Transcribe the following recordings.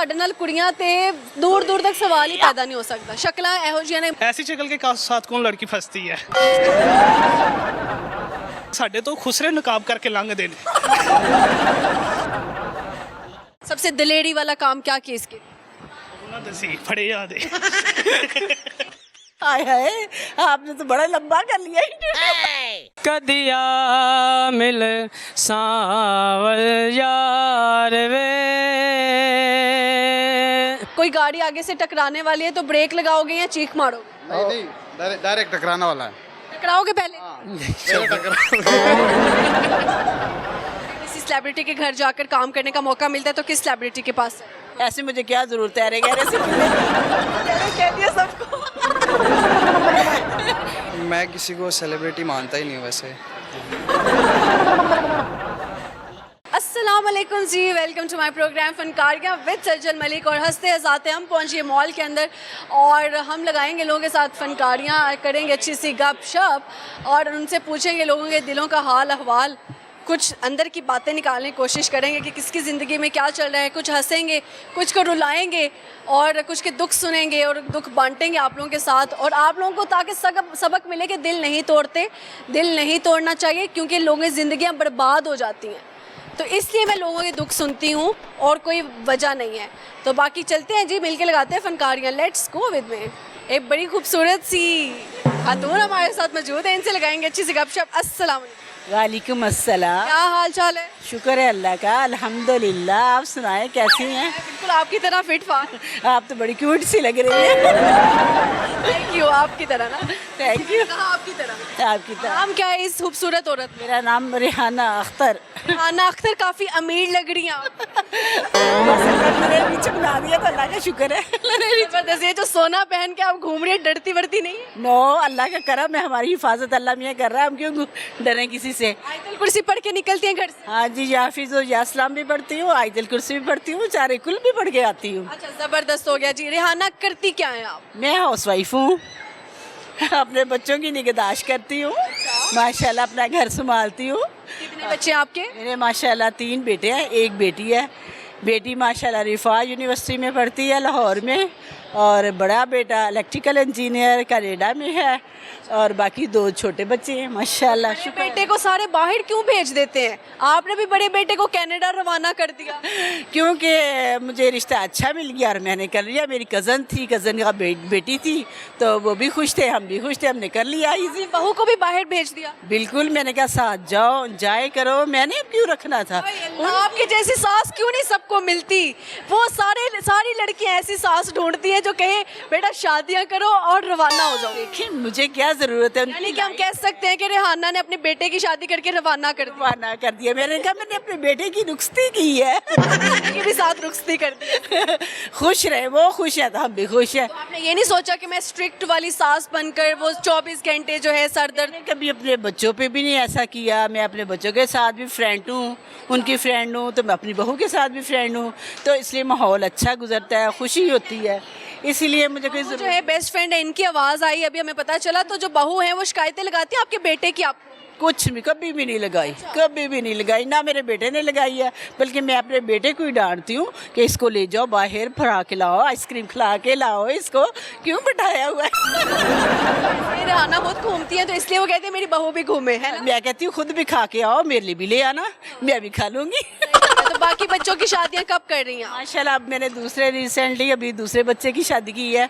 ਤੁਹਾਡੇ ਨਾਲ ਕੁੜੀਆਂ ਤੇ ਦੂਰ ਦੂਰ ਤੱਕ ਸਵਾਲ ਹੀ ਪੈਦਾ ਨਹੀਂ ਹੋ ਸਕਦਾ। ਸ਼ਕਲਾਂ ਇਹੋ ਜਿਹੀਆਂ ਨੇ। ऐसी शक्ल के साथ कौन लड़की फंसती है? साडे तो खुसरे नकाब करके लंघदे ने। सबसे दिलेरी वाला काम क्या किया इसके? उन्हां दसी फड़े याद है। हाय हाय, आपने तो बड़ा लंबा कर लिया। कदिया मिल सावल यार वे। कोई गाड़ी आगे से टकराने वाली है तो ब्रेक लगाओगे या चीख मारोगे? नहीं, डायरेक्ट टकराने वाला है। टकराओगे पहले? किसी सेलिब्रिटी के घर जाकर काम करने का मौका मिलता है तो किस सेलिब्रिटी के पास है? ऐसे मुझे क्या जरूरत है? अरे गहरे से कह दिया सबको। मैं किसी को सेलिब्रिटी मानता ही नहीं हूँ वैसे। अस्सलाम वालेकुम जी, welcome to my program Funkariyan with Sajjan Malik. और हंसते हंसाते हम पहुँचे मॉल के अंदर और हम लगाएंगे लोगों के साथ फनकारियाँ, करेंगे अच्छी सी गपशप और उनसे पूछेंगे लोगों के दिलों का हाल अहवाल, कुछ अंदर की बातें निकालने की कोशिश करेंगे कि किसकी ज़िंदगी में क्या चल रहा है। कुछ हंसेंगे, कुछ को रुलाएंगे और कुछ के दुख सुनेंगे और दुख बांटेंगे आप लोगों के साथ। और आप लोगों को ताकि सबक मिले कि दिल नहीं तोड़ते, दिल नहीं तोड़ना चाहिए क्योंकि लोगों की ज़िंदगियाँ बर्बाद हो जाती हैं। तो इसलिए मैं लोगों के दुख सुनती हूँ और कोई वजह नहीं है। तो बाकी चलते हैं जी, मिलके लगाते हैं फनकारियाँ। Let's go with me. एक बड़ी खूबसूरत सी खातून हमारे साथ मौजूद है, इनसे लगाएंगे अच्छी सी गपशप। अस्सलाम वालेकुम। वालेकुम अस्सलाम। क्या हाल चाल है? शुक्र है अल्लाह का, अल्हम्दुलिल्लाह। आप सुनाएं कैसी हैं? बिल्कुल आपकी तरह फिट फाट। आप तो बड़ी क्यूट सी लग रही हैं। थैंक यू, आपकी तरह ना। Thank you. आपकी तरह। आपकी तरह। नाम क्या है इस खूबसूरत औरत? मेरा नाम रेहाना अख्तर। आना अख्तर, काफी अमीर लग रही हैं आप। मेरे पीछे बना दिया तो अल्लाह का शुक्र है। जबरदस्त। ये जो सोना पहन के आप घूम रही है, डरती वरती नहीं है? नो, अल्लाह का करम है, हमारी हिफाजत अल्लाह मियाँ कर रहा है, हम क्यों डरें किसी से। आयतुल कुर्सी पढ़ के निकलती हैं घर से? हाँ जी, याफिज और यासलाम भी पढ़ती हूँ, आयतुल कुर्सी भी पढ़ती हूँ, चारे कुल भी पढ़ के आती हूँ। अच्छा, जबरदस्त हो गया जी। रेहाना करती क्या है आप? मैं हाउस वाइफ हूँ, अपने बच्चों की निगहदाश्त करती हूँ, माशाल्लाह अपना घर संभालती हूँ। कितने बच्चे हैं आपके? मेरे माशाल्लाह 3 बेटे हैं, एक बेटी है। बेटी माशाल्लाह रिफा यूनिवर्सिटी में पढ़ती है लाहौर में, और बड़ा बेटा इलेक्ट्रिकल इंजीनियर कनाडा में है, और बाकी 2 छोटे बच्चे हैं माशाल्लाह। बड़े बेटे को सारे बाहर क्यों भेज देते हैं? आपने भी बड़े बेटे को कनाडा रवाना कर दिया। क्योंकि मुझे रिश्ता अच्छा मिल गया और मैंने कर लिया। मेरी कज़न थी, कज़न का बेटी थी, तो वो भी खुश थे, हम भी खुश थे, हमने कर लिया। इसी बहू को भी बाहर भेज दिया? बिल्कुल, मैंने कहा साथ जाओ, एंजॉय करो, मैंने अब क्यों रखना था। आपकी जैसी सास क्यों नहीं सबको मिलती? वो सारी लड़कियां ऐसी सास ढूंढती हैं जो कहे बेटा शादियां करो और रवाना हो जाओ। देखिए मुझे क्या जरूरत है, यानी कि हम कह सकते हैं कि रेहाना ने अपने बेटे की शादी करके रवाना कर दिया। रवाना कर दिया। मैंने कहा मैंने अपने बेटे की रुखसती की है। ये भी साथ रुखसती कर दी। खुश रहे, वो खुश है तो हम भी खुश हैं। तो आपने ये नहीं सोचा कि मैं स्ट्रिक्ट वाली सास बनकर वो 24 घंटे जो है सर दर्द? मैंने कभी अपने बच्चों पे भी नहीं ऐसा किया। मैं अपने बच्चों के साथ भी फ्रेंड हूँ, उनकी फ्रेंड हूँ, तो मैं अपनी बहू के साथ भी फ्रेंड हूँ, तो इसलिए माहौल अच्छा गुजरता है, खुशी होती है, इसीलिए मुझे कोई जो है बेस्ट फ्रेंड है, इनकी आवाज़ आई अभी हमें पता चला। तो जो बहू है वो शिकायतें लगाती है आपके बेटे की आपको? कुछ भी कभी भी नहीं लगाई, कभी भी नहीं लगाई, ना मेरे बेटे ने लगाई है। बल्कि मैं अपने बेटे को ही डांटती हूँ कि इसको ले जाओ बाहर, फरा के लाओ, आइसक्रीम खिला के लाओ, इसको क्यों बिठाया हुआ है। रेहाना बहुत घूमती है तो इसलिए वो कहती है मेरी बहू भी घूमे, है ना? मैं कहती हूँ खुद भी खा के आओ, मेरे लिए भी ले आना, मैं भी खा लूँगी। तो बाकी बच्चों की शादियां कब कर रही हैं आप? माशाल्लाह अब मैंने रिसेंटली अभी दूसरे बच्चे की शादी की है।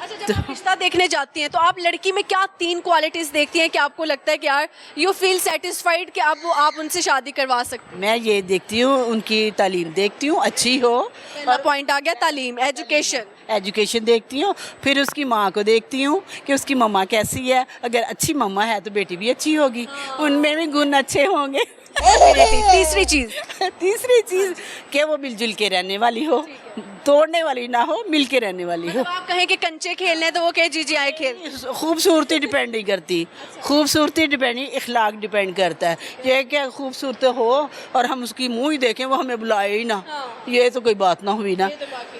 अच्छा, जब आप रिश्ता देखने जाती हैं तो आप लड़की में क्या 3 क्वालिटीज देखती हैं कि आपको लगता है कि यार यू फील सेटिस्फाइड कि आप उनसे शादी करवा सकते हैं? मैं ये देखती हूँ, उनकी तालीम देखती हूँ अच्छी हो। पहला पॉइंट आ गया तालीम, एजुकेशन देखती हूँ, फिर उसकी माँ को देखती हूँ कि उसकी मम्मा कैसी है। अगर अच्छी मम्मा है तो बेटी भी अच्छी होगी, उनमें भी गुण अच्छे होंगे। तीसरी चीज कि वो मिलजुल के रहने वाली हो, तोड़ने वाली ना हो, मिल के रहने वाली हो। मतलब आप कहें कि कंचे खेलने तो वो कहे जी जी आए खेल। खूबसूरती डिपेंड नहीं करती, खूबसूरती डिपेंड नहीं, इखलाक डिपेंड करता है। ये क्या खूबसूरत हो और हम उसकी मुँह ही देखें, वो हमें बुलाए ही ना, ये तो कोई बात ना हुई ना।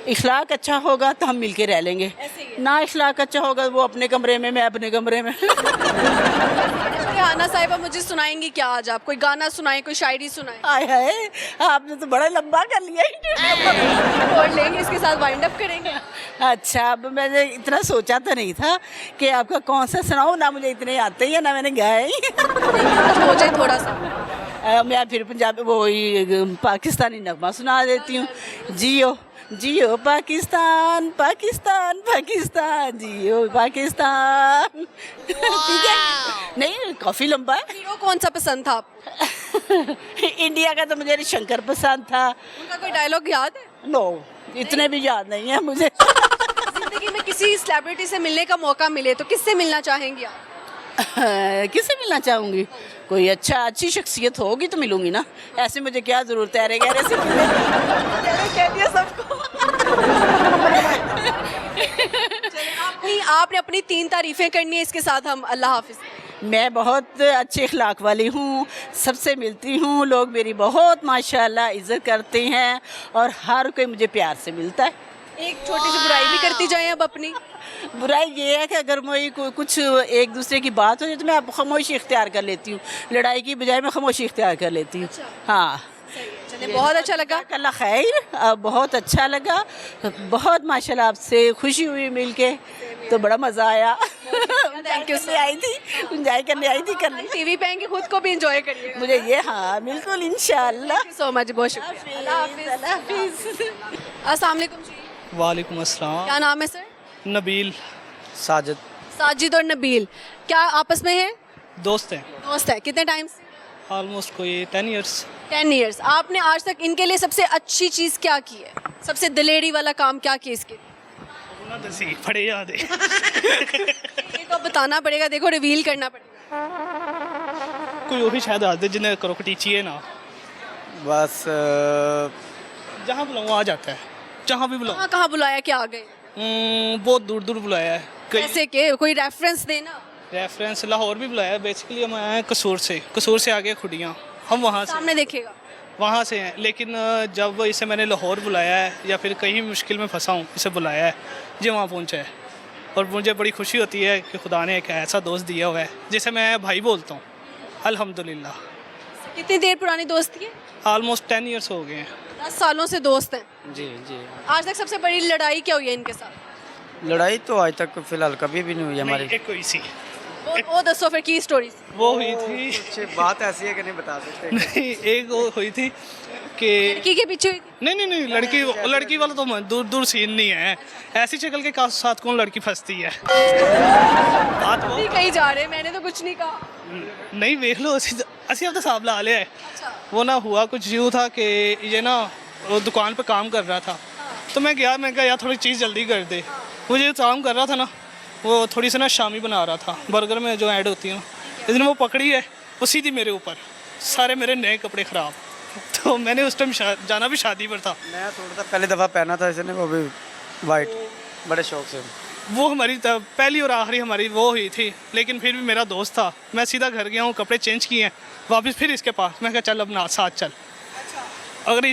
इखलाक अच्छा होगा तो हम मिल के रह लेंगे, ना इखलाक अच्छा होगा वो अपने कमरे में, मैं अपने कमरे में। आना साहिबा मुझे सुनाएंगी क्या आज आप? कोई गाना सुनाएं, कोई शायरी सुनाएं। आय हाय, आपने तो बड़ा लंबा कर लिया और लेंगे इसके साथ वाइंड अप करेंगे। अच्छा, अब मैंने इतना सोचा तो नहीं था कि आपका कौन सा सुनाऊं, ना मुझे इतने आते ही है ना मैंने गाए ही। हो जाए थोड़ा सा। मैं फिर पंजाबी वो पाकिस्तानी नगमा सुना देती हूँ। जियो जियो पाकिस्तान पाकिस्तान पाकिस्तान, जियो पाकिस्तान। ठीक है, नहीं काफ़ी लंबा है। हीरो कौन सा पसंद था आपको? इंडिया का तो मुझे शंकर पसंद था। उनका कोई डायलॉग याद है? नो, इतने भी याद नहीं है मुझे। जिंदगी में किसी सेलिब्रिटी से मिलने का मौका मिले तो किससे मिलना चाहेंगी आप? किससे मिलना चाहूँगी? कोई अच्छी शख्सियत होगी तो मिलूंगी ना, ऐसे मुझे क्या ज़रूरत है अरे गहरे से मिलने की? कह दिया सबको। आपने अपनी 3 तारीफें करनी है, इसके साथ हम अल्लाह हाफिज। मैं बहुत अच्छे अखलाक वाली हूँ, सबसे मिलती हूँ, लोग मेरी बहुत माशाल्लाह इज़्ज़त करते हैं और हर कोई मुझे प्यार से मिलता है। एक छोटी सी बुराई भी करती जाएं अब अपनी। बुराई ये है कि अगर कोई कुछ एक दूसरे की बात हो जाए तो मैं खामोशी इख्तियार कर लेती हूँ, लड़ाई की बजाय मैं खामोशी इख्तियार कर लेती हूँ। हाँ, चलिए, बहुत अच्छा लगा। अल्लाह खैर, बहुत अच्छा लगा, बहुत माशाल्लाह आपसे खुशी हुई मिलके, तो बड़ा मज़ा आया। थैंक यू से आई थी, एंजॉय करने आई थी करने। टीवी पे आएंगे, खुद को भी एंजॉय करिए मुझे ये, हाँ बिल्कुल इंशाल्लाह। सो मच, बहुत शुक्रिया। अल्लाह हाफिज। अस्सलाम वालेकुम जी। वालेकुम अस्सलाम। क्या नाम है सर? नबील। साजिद। साजिद और नबील क्या आपस में है? दोस्त हैं। दोस्त है। कितने टाइम से? ऑलमोस्ट कोई 10 ईयर्स। 10 ईयर्स। आपने आज तक इनके लिए सबसे अच्छी चीज़ क्या की है? सबसे दिलेरी वाला काम क्या किया इसके? ना दसी फड़े याद है। ये तो बताना पड़ेगा, देखो रिवील करना पड़ेगा। कोई वही शायद आदत जिन्हें करो कटीची है ना, बस जहाँ बुलाऊँ आ जाता है, जहाँ भी बुलाऊँ। कहाँ बुलाया, क्या आ गए? बहुत दूर दूर बुलाया है। कैसे के? कोई रेफरेंस देना। रेफरेंस लाहौर भी बुलाया है। बेसिकली हम आए हैं कसूर से आगे खुडियाँ, हम वहाँ से सामने देखेगा। वहाँ से हैं। लेकिन जब इसे मैंने लाहौर बुलाया है या फिर कहीं मुश्किल में फंसा हूँ, इसे बुलाया है, जी वहाँ पहुँचा है। और मुझे बड़ी खुशी होती है कि खुदा ने एक ऐसा दोस्त दिया हुआ है जिसे मैं भाई बोलता हूँ, अल्हम्दुलिल्लाह। कितनी देर पुरानी दोस्ती है? ऑलमोस्ट 10 ईयर्स हो गए हैं। 10 सालों से दोस्त हैं। जी जी। आज तक सबसे बड़ी लड़ाई क्या हुई है इनके साथ? लड़ाई तो आज तक फिलहाल कभी भी नहीं हुई हमारी। एक कोई सी वो दसो फिर की स्टोरी। वो हुई थी। कुछ बात ऐसी है कि नहीं बता सकते। नहीं, एक वो हुई थी कि लड़की के पीछे हुई थी? नहीं, लड़की वाला तो दूर दूर सीन नहीं है। ऐसी शक्ल के साथ कौन लड़की फंसती है? बात वो नहीं, कहीं जा रहे हैं, मैंने तो कुछ नहीं कहा। नहीं, देख लो, असी अब तो साहब ला लिया है। वो ना हुआ कुछ यूँ था कि ये ना वो दुकान पे काम कर रहा था, तो मैं कहा यार थोड़ी चीज़ जल्दी कर दे। वो जो काम कर रहा था ना, वो थोड़ी सी ना शामी बना रहा था, बर्गर में जो ऐड होती है ना, इसने वो पकड़ी है, वो सीधी मेरे ऊपर, सारे मेरे नए कपड़े ख़राब। तो मैंने उस टाइम जाना भी शादी पर था। मैं थोड़ा सा पहली दफ़ा पहना था इसने, वो भी वाइट, बड़े शौक से। वो हमारी पहली और आखिरी हमारी वो हुई थी। लेकिन फिर भी मेरा दोस्त था, मैं सीधा घर गया हूँ, कपड़े चेंज किए हैं, वापस फिर इसके पास। मैं कहा चल अब ना साथ चल। अगर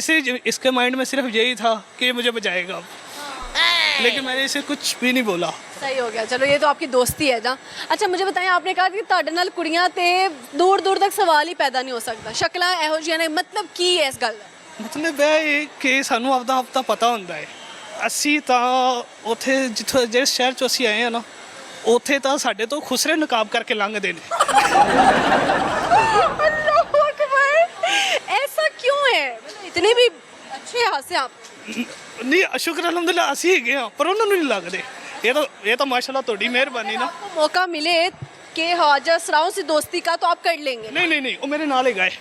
इसके माइंड में सिर्फ यही था कि ये मुझे बजाएगा अब, लेकिन मैंने इसे कुछ भी नहीं बोला। सही हो गया, चलो ये तो आपकी दोस्ती है ना। अच्छा मुझे बताएं, आपने कहा कि ਤੁਹਾਡੇ ਨਾਲ ਕੁੜੀਆਂ ਤੇ दूर दूर तक सवाल ही पैदा नहीं हो सकता, शक्लां ਇਹੋ ਜਿਹੀਆਂ ਨੇ, मतलब ਕੀ ਹੈ ਇਸ ਗੱਲ ਦਾ? ਮਤਲਬ ਇਹ ਕਿ ਸਾਨੂੰ ਆਪਦਾ ਪਤਾ ਹੁੰਦਾ ਹੈ। ਅਸੀਂ ਤਾਂ ਉੱਥੇ ਜਿਸ ਸ਼ਹਿਰ 'ਚੋਂ ਅਸੀਂ ਆਏ ਹਾਂ ਨਾ, ਉੱਥੇ ਤਾਂ ਸਾਡੇ ਤੋਂ ਖੁਸਰੇ ਨਕਾਬ ਕਰਕੇ ਲੰਘਦੇ ਨੇ। अल्लाहू अकबर, ऐसा क्यों है? मतलब इतने भी अच्छे हाथ से आप। नहीं, शुक्र अल्हम्दुलिल्लाह ਅਸੀਂ ਹੈਗੇ ਹਾਂ, ਪਰ ਉਹਨਾਂ ਨੂੰ ਨਹੀਂ ਲੱਗਦੇ। ये तो माशाल्लाह थोड़ी मेहरबानी ना। आपको मौका मिले कि ख्वाजा सराओं से दोस्ती का तो आप कर लेंगे? नहीं, वो मेरे नाल ही गए।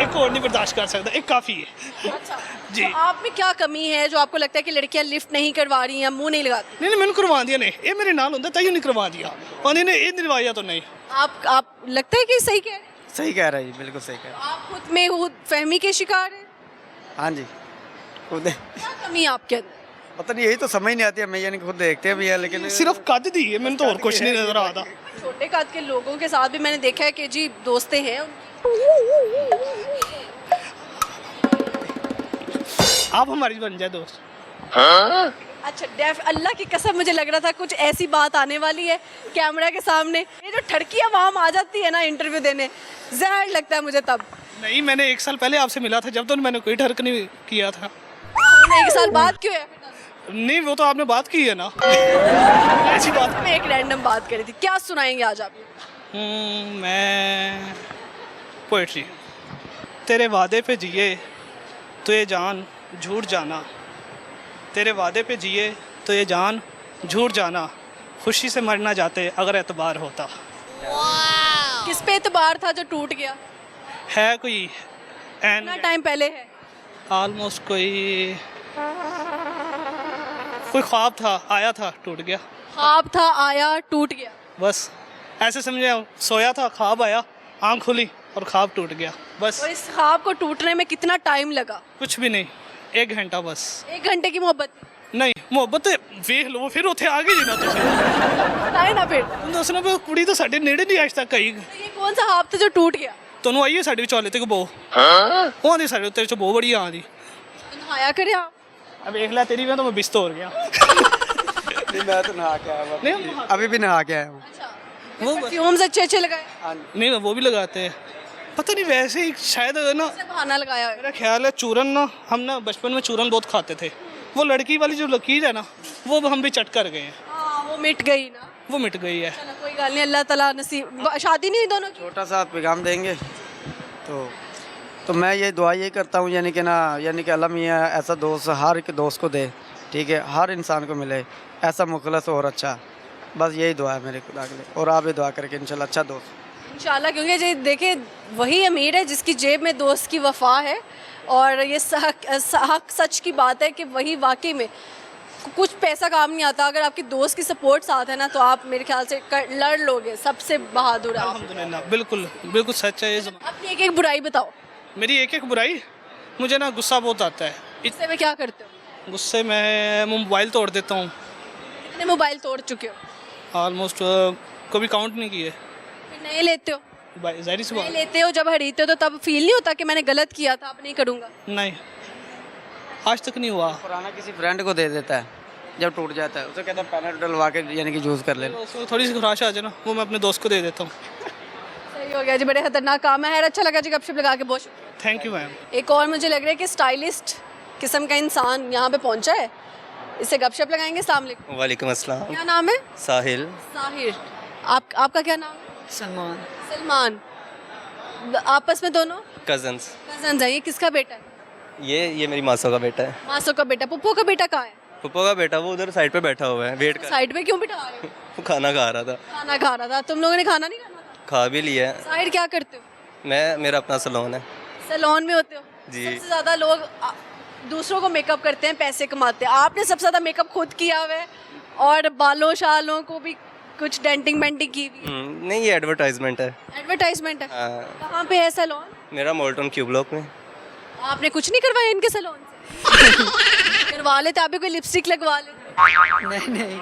एक और नहीं बर्दाश्त कर सकता, एक काफ़ी है। अच्छा जी। तो आप में क्या कमी है जो आपको लगता है कि लड़कियां लिफ्ट नहीं करवा रही हैं, मुंह नहीं लगाती? नहीं, मैंने करवा दिया नहीं, ये मेरे नाल होता तैयो नहीं करवा दिया, और इन्हें ये निभाया तो नहीं। आप लगता है कि सही कह रहे हैं? सही कह रहा है जी, बिल्कुल सही कह रहा आप खुद में खुद फहमी के शिकार हैं? है। हाँ जी, खुद क्या कमी है आपके अंदर? पता नहीं, यही तो समझ नहीं आती है। मैं यानी खुद देखते भी है, लेकिन सिर्फ कद दी है, मैंने तो और कुछ नहीं नजर आता। छोटे कद के लोगों के साथ भी मैंने देखा है कि जी दोस्तें हैं। आप हमारी बन जाए दोस्त। अच्छा अल्लाह की कसम मुझे लग रहा था कुछ ऐसी बात आने वाली है कैमरा के सामने। ये जो ठड़की आवाम आ जाती है ना इंटरव्यू देने, जहर लगता है मुझे तब। नहीं, मैंने 1 साल पहले आपसे मिला था, जब तो मैंने कोई ठर्क नहीं किया था। हमने 1 साल बाद क्यों है? नहीं, वो तो आपने बात की है ना। ऐसी बात। मैं एक रैंडम बात करी थी, क्या सुनाएंगे आज आप? मैं पोएट्री। तेरे वादे पे जिए तो ये जान झूठ जाना, तेरे वादे पे जिए तो ये जान झूठ जाना, खुशी से मरना जाते अगर एतबार होता। किस पे एतबार था जो टूट गया? है कोई कितना टाइम पहले है? ऑलमोस्ट कोई ख्वाब था, आया था, टूट गया। ख्वाब था, आया, टूट गया। बस ऐसे समझे, सोया था, ख्वाब आया, आँख खुली और ख्वाब टूट गया, बस। और इस ख्वाब को टूटने में कितना टाइम लगा? कुछ भी नहीं, 1 घंटा बस। 1 घंटे की मोहब्बत? नहीं, मोहब्बत वेख लो, फिर ਉੱਥੇ आ गई जी ना तुझे। बताए ना फिर। तुम दसना भी कुड़ी तो साडे नेड़े नहीं आज तक आई। तो ये कौन सा ख्वाब था जो टूट गया? ਤੁਹਾਨੂੰ ਆਈ ਹੈ ਸਾਡੇ ਵਿਚਾਲੇ ਤੇ ਕੋ ਬੋ ਉਹ ਆਂਦੀ ਸਾਡੇ ਉੱਤੇ ਚ ਬੋ ਬੜੀ ਆਂਦੀ। नहाया करे आप? अब देख ले तेरी में तो मैं बिस्त हो गया। नहीं मैं तो नहा के आया हूँ, नहीं, अभी भी नहा के आया हूँ। वो परफ्यूम्स अच्छे लगाए? नहीं, वो भी लगाते हैं, पता नहीं वैसे ही शायद ना, से बहाना लगाया है। मेरा ख्याल है चूरन ना, हम ना बचपन में चूरन बहुत खाते थे, वो लड़की वाली जो लकीर है ना वो हम भी चट कर गए हैं। हाँ, वो मिट गई ना। वो मिट गई है। चलो कोई गल नहीं, अल्लाह ताला नसीब। शादी नहीं हुई दोनों की? छोटा सा पैगाम देंगे तो मैं ये दुआ यही करता हूँ, यानी कि ना, यानी कि अल्लाह मियाँ ऐसा दोस्त हर एक दोस्त को दे, ठीक है, हर इंसान को मिले ऐसा मुखलस और अच्छा। बस यही दुआ है मेरे खुदा के लिए, और आप भी दुआ करके इंशाल्लाह अच्छा दोस्त इंशाल्लाह। क्योंकि जी देखिए वही अमीर है जिसकी जेब में दोस्त की वफा है, और ये हक सच की बात है कि वही वाकई में कुछ पैसा काम नहीं आता। अगर आपकी दोस्त की सपोर्ट साथ है ना तो आप मेरे ख्याल से लड़ लोगे। सबसे बहादुर आप। अल्हम्दुलिल्लाह, बिल्कुल बिल्कुल सच है ये ज़माना। अपनी एक बुराई बताओ। मेरी एक बुराई, मुझे ना गुस्सा बहुत आता है। इससे में क्या करते हो? गुस्से में मोबाइल तोड़ देता हूँ। कितने मोबाइल तोड़ चुके हो? ऑलमोस्ट कभी काउंट नहीं किए। फिर नए लेते हो? जाहिर सी नए बात। लेते हो, जब खरीदते हो तो तब फील नहीं होता कि मैंने गलत किया था, अब नहीं करूँगा? नहीं, आज तक नहीं हुआ। पुराना किसी फ्रेंड को दे देता है, जब टूट जाता है उसे कहता है पैनल डलवा के यानी कि यूज़ कर ले। उसको थोड़ी सी खराश आ जाए ना, वो मैं अपने दोस्त को दे देता हूँ। सही हो गया जी, बड़े खतरनाक काम है। अच्छा लगा जी गपशप लगा के, बहुत शुक्रिया। Thank you ma'am. एक और मुझे लग रहा है कि स्टाइलिस्ट किस्म का इंसान यहाँ पे पहुँचा है, इससे गपशप लगाएंगे। अस्सलाम वालेकुम। वालेकुम अस्सलाम। क्या नाम है? साहिल। साहिर। आपका क्या नाम है? सलमान। सलमान। आपस में दोनों कजन्स। कजन्स हैं। ये किसका बेटा है? ये मेरी मासो का बेटा है। मासो का बेटा। पुप्पो का बेटा कहाँ है? पुप्पो का बेटा वो उधर साइड पे बैठा हुआ है, वेट कर। साइड पे क्यों बिठा रहे हो? वो खाना खा रहा था। खाना खा रहा था। तुम लोगों ने खाना नहीं खाना था? खा भी लिया है। साहिर क्या करते हो? मेरा अपना सलोन है। सैलून में होते हो? जी। सबसे ज़्यादा लोग दूसरों को मेकअप करते हैं, पैसे कमाते हैं। आपने सबसे ज़्यादा मेकअप खुद किया हुआ है, और बालों शालों को भी कुछ डेंटिंग वेंटिंग की हुई है। नहीं, ये एडवर्टाइजमेंट है। एडवर्टाइजमेंट है? हाँ। कहाँ पे है सैलून? मेरा मोल्टन क्यू ब्लॉक में। आपने कुछ नहीं करवाया इनके सैलून से? करवा लेते, आप भी कोई लिपस्टिक लगवा लेते। नहीं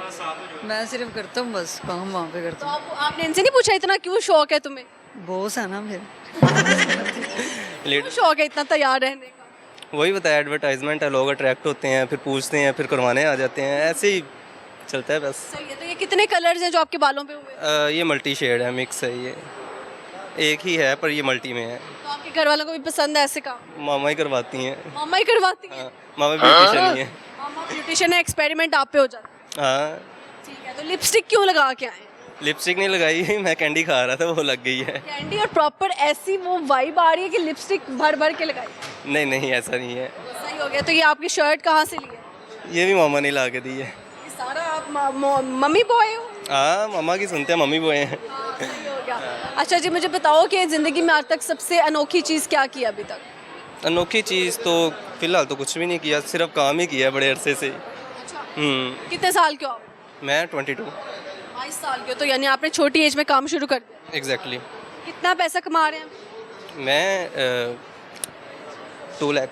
मैं सिर्फ करता हूँ, बस काम वहाँ पे करता तो आपने इनसे नहीं पूछा इतना क्यों शौक है तुम्हें? हूँ। बॉस है ना फिर। क्यों शौक है इतना तैयार रहने का? वही बताया, एडवर्टाइजमेंट है, लोग अट्रैक्ट होते हैं, फिर पूछते हैं, फिर करवाने आ जाते हैं, ऐसे ही चलता है बस। सही है। तो ये कितने कलर्स हैं जो आपके बालों पे हुए? ये मल्टी शेड है, मिक्स है, ये एक ही है पर ये मल्टी में है। तो आपके घर वालों को भी पसंद है ऐसे काम? मामा ही करवाती हैं। मामा ही करवाती है? हाँ, मामा ब्यूटिशियन ही है। मामा ब्यूटिशियन है, एक्सपेरिमेंट आप पे हो जाता है। हाँ। ठीक है। तो लिपस्टिक क्यों लगा के आए? लिपस्टिक नहीं लगाई, मैं कैंडी खा रहा था, वो लग गई है। कैंडी? और प्रॉपर ऐसी वो वाइब आ रही है कि लिपस्टिक भर भर के लगाई? नहीं नहीं, ऐसा नहीं है। सही हो गया। तो ये आपकी शर्ट कहाँ से ली है? ये भी मामा ने ला के दी है। ये सारा आप मम्मी बॉय हो? हाँ, मामा की सुनते हैं, मम्मी बोए हैं। हाँ, सही हो गया। अच्छा जी, मुझे बताओ कि ज़िंदगी में आज तक सबसे अनोखी चीज़ क्या की अभी तक? अनोखी चीज़ तो फिलहाल तो कुछ भी नहीं किया, सिर्फ काम ही किया बड़े अरसे से। अच्छा। हम्म। कितने साल के हो आप? मैं 22। 22 साल के हो, तो यानी आपने छोटी एज में काम शुरू कर दिया। एग्जैक्टली। कितना पैसा कमा रहे हैं? मैं 2 लाख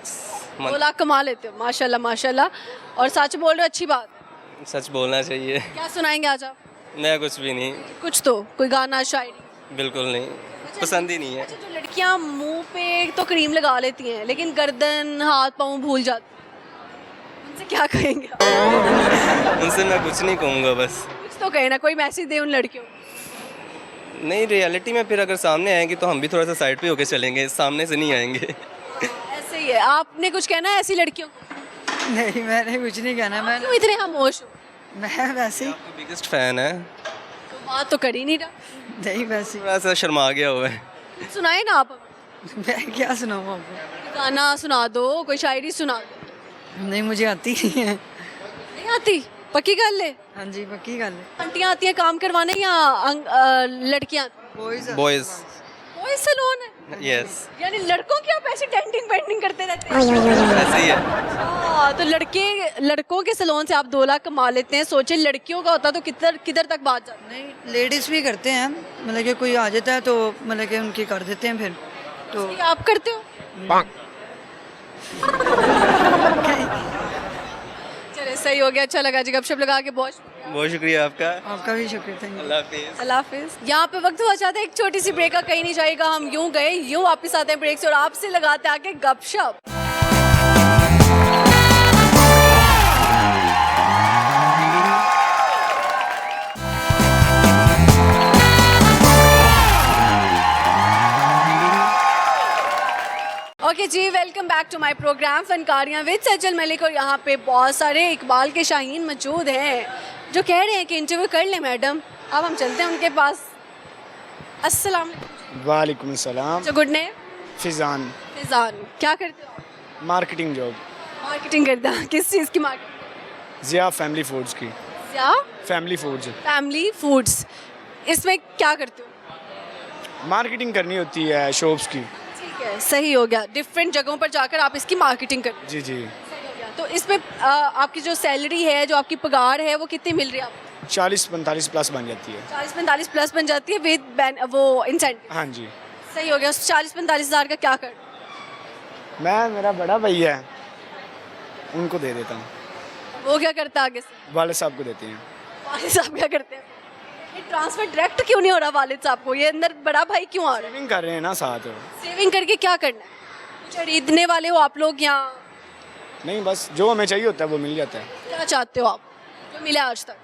2 लाख कमा लेते हो? माशाल्लाह माशाल्लाह। और सच बोल रहे हो, अच्छी बात। सच बोलना चाहिए। क्या सुनाएंगे आज आप? मैं कुछ भी नहीं, कुछ तो, कोई गाना, शायरी? बिल्कुल नहीं, पसंद ही नहीं है। अच्छा, जो लड़कियां मुंह पे तो क्रीम लगा लेती हैं लेकिन गर्दन हाथ पाँव भूल जाती हैं, उनसे उनसे क्या कहेंगे? उनसे मैं कुछ नहीं कहूँगा बस। कुछ तो कहे ना, कोई मैसेज दे उन लड़कियों को। नहीं, रियलिटी में फिर अगर सामने आएंगे तो हम भी थोड़ा सा साइड पे होके चलेंगे, सामने से नहीं आएंगे। ऐसे ही है। आपने कुछ कहना है ऐसी लड़कियों को? नहीं मैंने कुछ नहीं कहना, मैं क्यों इतने खामोश हो? मैं वैसे ही आपका बिगेस्ट फैन है, तो बात तो कर ही नहीं रहा। नहीं वैसे थोड़ा सा शर्मा गया हुआ है। सुनाए ना आप हमें। ही। मैं क्या सुनाऊँ आपको? गाना सुना दो, कोई शायरी सुना दो। नहीं मुझे आती नहीं है। नहीं आती? पक्की गल है। हाँ जी पक्की गल है। आंटियाँ आती हैं काम करवाने या लड़कियाँ? बॉयज़। कोई सैलून है? यस, यानी लड़कों की आप ऐसी डेंटिंग पेंटिंग करते रहते हैं? ऐसे ही है। हाँ, तो लड़कों के सैलून से आप 2 लाख कमा लेते हैं। सोचे लड़कियों का होता तो किधर किधर तक बात जाती। नहीं लेडीज़ भी करते हैं, मतलब कि कोई आ जाता है तो मतलब कि उनकी कर देते हैं फिर तो। ये आप करते हो? चले सही हो गया, अच्छा लगा जी गपशप लगा के। बहुत शुक्रिया आपका। आपका भी शुक्रिया, थैंक यू। अल्लाह हाफिज़। अल्लाह हाफिज। यहाँ पे वक्त हुआ चाहता है एक छोटी सी ब्रेक का, कहीं नहीं जाएगा। हम यूं गए यूं वापस आते हैं ब्रेक से और आपसे लगाते हैं आके गपशप। ओके जी, welcome back to my program Funkariyan with Sajal Malik. और यहाँ पे बहुत सारे इकबाल के शाहीन मौजूद हैं जो कह रहे हैं कि इंटरव्यू कर लें मैडम। अब हम चलते हैं उनके पास। अस्सलाम वालेकुम सलाम। वालेकुम। Good name? फिजान। फिजान। क्या करते हो? Marketing job. मार्केटिंग करते हैं। किस चीज़ की मार्केटिंग? जिया फैमिली फूड्स की। क्या? Family foods. Family foods. इसमें क्या करते हो? मार्केटिंग करनी होती है शॉप्स की। ठीक है, सही हो गया। डिफरेंट जगहों पर जाकर आप इसकी मार्केटिंग करते हो। जी जी। सही हो गया। तो इसमें आपकी जो सैलरी है, जो आपकी पगार है, वो कितनी मिल रही है आपको? 40-45 प्लस बन जाती है। 40-45 प्लस बन जाती है विद वो इंसेंटिव। हाँ जी। सही हो गया। उस 40-45 हज़ार का क्या कर? मैं, मेरा बड़ा भाई है, उनको दे देता हूँ। वो क्या करता है आगे से? वाले साहब को देते हैं। वालिद साहब क्या करते हैं? ये ट्रांसफर डायरेक्ट क्यों नहीं हो रहा वालिद साहब को? ये अंदर बड़ा भाई क्यों आ रहा है? सेविंग कर रहे हैं ना साथ। सेविंग करके क्या करना है? कुछ खरीदने वाले हो आप लोग या नहीं, बस जो हमें चाहिए होता है वो मिल जाता है। क्या चाहते हो आप जो मिला आज तक?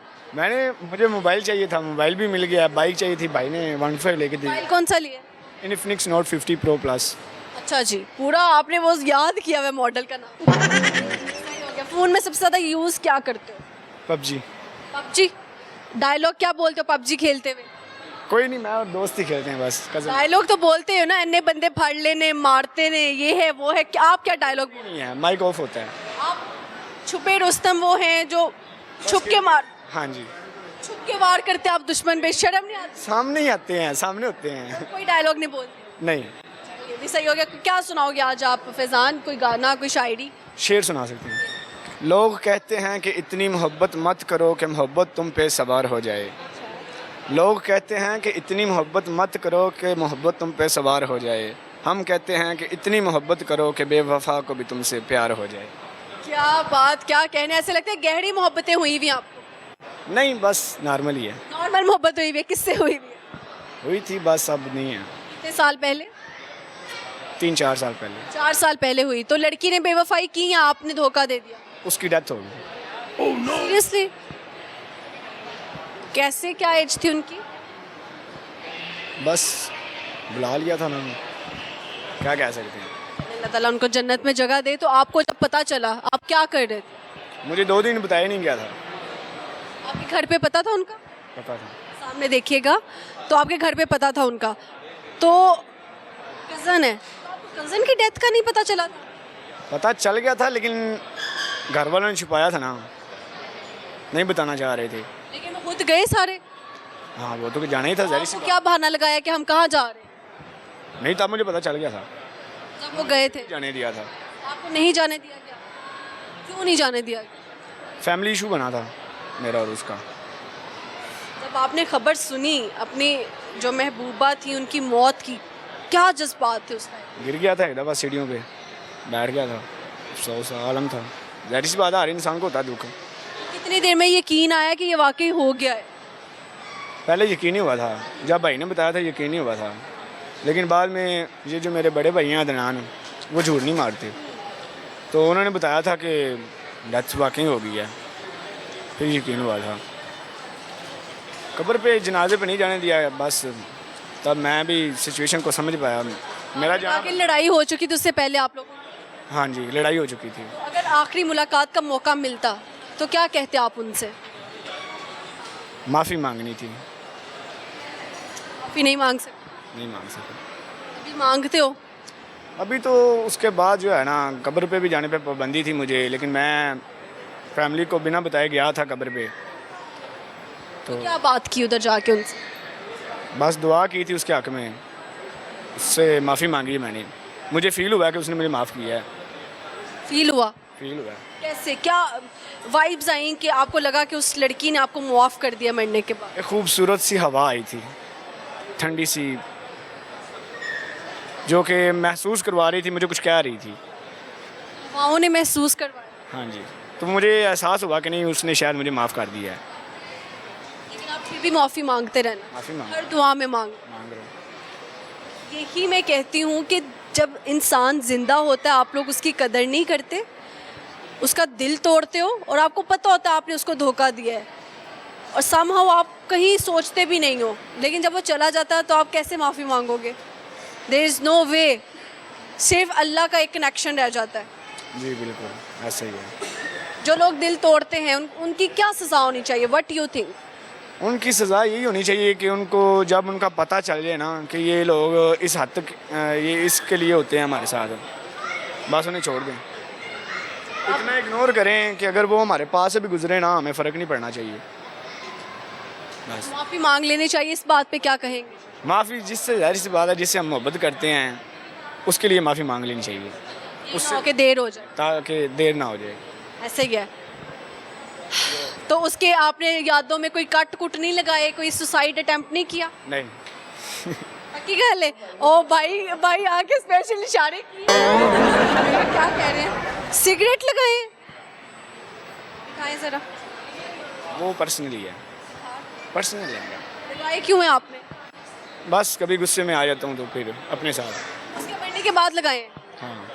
मुझे मोबाइल चाहिए था, मोबाइल भी मिल गया। बाइक चाहिए थी, भाई ने 125 लेके दी। मोबाइल कौन सा लिया? Infinix note 50 pro plus. अच्छा जी, पूरा आपने वो याद किया हुआ मॉडल का नाम। सही हो गया। फ़ोन में सबसे ज़्यादा यूज़ क्या करते हो? पबजी। पबजी। डायलॉग क्या बोलते हो पबजी खेलते हुए? कोई नहीं, मैं और दोस्त ही खेलते हैं बस। कज़न डायलॉग तो बोलते हो ना, इन्ने बंदे फाड़ लेने, मारते ने, ये है वो है। आप क्या डायलॉग बोलते नहीं है, माइक ऑफ होता है। हो? आप छुपे रुस्तम वो हैं जो छुप के मार, हाँ जी। छुप के वार करते हैं आप दुश्मन पे, शर्म नहीं आती? सामने ही आते हैं, सामने होते हैं। कोई डायलॉग नहीं बोलते? नहीं। ये भी सही हो गया। क्या सुनाओगे आज आप फैजान? कोई गाना, कोई शायरी? शेर सुना सकते हैं। लोग कहते हैं कि इतनी मोहब्बत मत करो कि मोहब्बत तुम पे सवार हो जाए। लोग कहते हैं कि इतनी मोहब्बत मत करो कि मोहब्बत तुम पे सवार हो जाए। हम कहते हैं कि इतनी मोहब्बत करो कि बेवफा को भी तुमसे प्यार हो जाए। क्या बात, क्या कहने। ऐसे लगता है गहरी मोहब्बतें हुई हुई आपको? नहीं, बस नॉर्मल ही है। नॉर्मल मोहब्बत हुई हुई है? किससे हुई हुई है? हुई थी, बस अब नहीं है। कितने साल पहले? 3-4 साल पहले। 4 साल पहले हुई। तो लड़की ने बेवफाई की या आपने धोखा दे दिया? उसकी डेथ हो गई। सीरियसली? कैसे, क्या एज थी उनकी? बस बुला लिया था ना, क्या कह सकते हैं। अल्लाह ताला उनको जन्नत में जगह दे। तो आपको जब पता चला, आप क्या कर रहे थे? मुझे 2 दिन बताया नहीं गया था। आपके घर पे पता था उनका? पता था। सामने देखिएगा। तो आपके घर पे पता था उनका। तो कज़न है, कज़न की डेथ का नहीं पता चला था? पता चल गया था, लेकिन घर वालों ने छुपाया था ना, नहीं बताना चाह रहे थे। लेकिन वो खुद गए सारे। हाँ, वो तो जाना ही था, ज़ाहिर सी आपको क्या बहाना लगाया कि हम कहाँ जा रहे हैं? नहीं था, मुझे पता चल गया था। जब वो गए थे जाने दिया था। आपको नहीं जाने दिया गया? क्यों नहीं जाने दिया गया? फैमिली इशू बना था मेरा और उसका। जब आपने खबर सुनी अपनी जो महबूबा थी उनकी मौत की, क्या जज्बात थे उस टाइम? गिर गया था एक दफ़ा सीढ़ियों पे, बैठ गया था। 100 साल आलम था, ज़ाहिर सी बात है, हर इंसान को होता है दुख। कितनी देर में यकीन आया कि ये वाकई हो गया है? पहले यकीन ही हुआ था, जब भाई ने बताया था यकीन ही हुआ था, लेकिन बाद में ये जो मेरे बड़े भाई हैं अदनान, वो झूठ नहीं मारते, तो उन्होंने बताया था कि डेथ वाकई हो गई है, फिर यकीन हुआ था। कब्र पे जनाजे पे नहीं जाने दिया है, बस तब मैं भी सिचुएशन को समझ पाया। मेरा आखिर जहाँ लड़ाई हो चुकी थी उससे पहले आप लोगों की। हाँ जी, लड़ाई हो चुकी थी। अगर आखिरी मुलाकात का मौका मिलता तो क्या कहते आप उनसे? माफ़ी मांगनी थी, माफी नहीं मांग सकते? नहीं मांग सके। अभी मांगते हो? अभी तो उसके बाद जो है ना, कब्र पे भी जाने पे पाबंदी थी मुझे, लेकिन मैं फैमिली को बिना बताए गया था कब्र पे। तो क्या बात की उधर जाके उनसे? बस दुआ की थी उसके हक़ में, उससे माफ़ी मांगी मैंने। मुझे फ़ील हुआ कि उसने मुझे माफ़ किया है। फील हुआ? फ़ील हुआ। कैसे, क्या वाइब्स आई कि आपको लगा कि उस लड़की ने आपको मुआफ़ कर दिया मरने के बाद? एक खूबसूरत सी हवा आई थी, ठंडी सी, जो कि महसूस करवा रही थी, मुझे कुछ कह रही थी। हवाओं ने महसूस करवाया? हाँ जी, तो मुझे एहसास हुआ कि नहीं, उसने शायद मुझे माफ़ कर दिया है। लेकिन आप फिर भी माफ़ी मांगते रहना, माफ़ी हर दुआ में मांग। मांग रहा हूँ। यही मैं कहती हूँ कि जब इंसान ज़िंदा होता है आप लोग उसकी कदर नहीं करते, उसका दिल तोड़ते हो और आपको पता होता है आपने उसको धोखा दिया है और समहाउ आप कहीं सोचते भी नहीं हो, लेकिन जब वो चला जाता है तो आप कैसे माफ़ी मांगोगे? देयर इज़ नो वे, सिर्फ अल्लाह का एक कनेक्शन रह जाता है। जी बिल्कुल ऐसा ही है। जो लोग दिल तोड़ते हैं उनकी क्या सज़ा होनी चाहिए? What you think? उनकी सज़ा यही होनी चाहिए कि उनको जब उनका पता चल जाए ना कि ये लोग इस हद तक ये इसके लिए होते हैं हमारे साथ, बस उन्हें छोड़ दें। इतना इग्नोर करें कि अगर वो हमारे पास से भी गुजरे ना, हमें फ़र्क नहीं पड़ना चाहिए। बस माफ़ी मांग लेनी चाहिए। इस बात पे क्या कहेंगे? माफ़ी जिससे ज़ाहिर सी बात है, जिससे हम मोहब्बत करते हैं उसके लिए माफ़ी मांग लेनी चाहिए, उससे कि देर हो जाए, ताकि देर ना हो जाए। ऐसे ही है। तो उसके आपने यादों में कोई कट कुट नहीं लगाए, कोई सुसाइड अटेम्प्ट नहीं किया? नहीं। पक्की गल है? ओ भाई भाई आके स्पेशल इशारे किए। क्या कह रहे हैं? सिगरेट लगाए? दिखाएं जरा। वो पर्सनली है, पर्सनल है। लगाए क्यों है आपने? बस कभी गुस्से में आ जाता हूँ तो फिर अपने साथ। उसके मरने के बाद लगाए? हाँ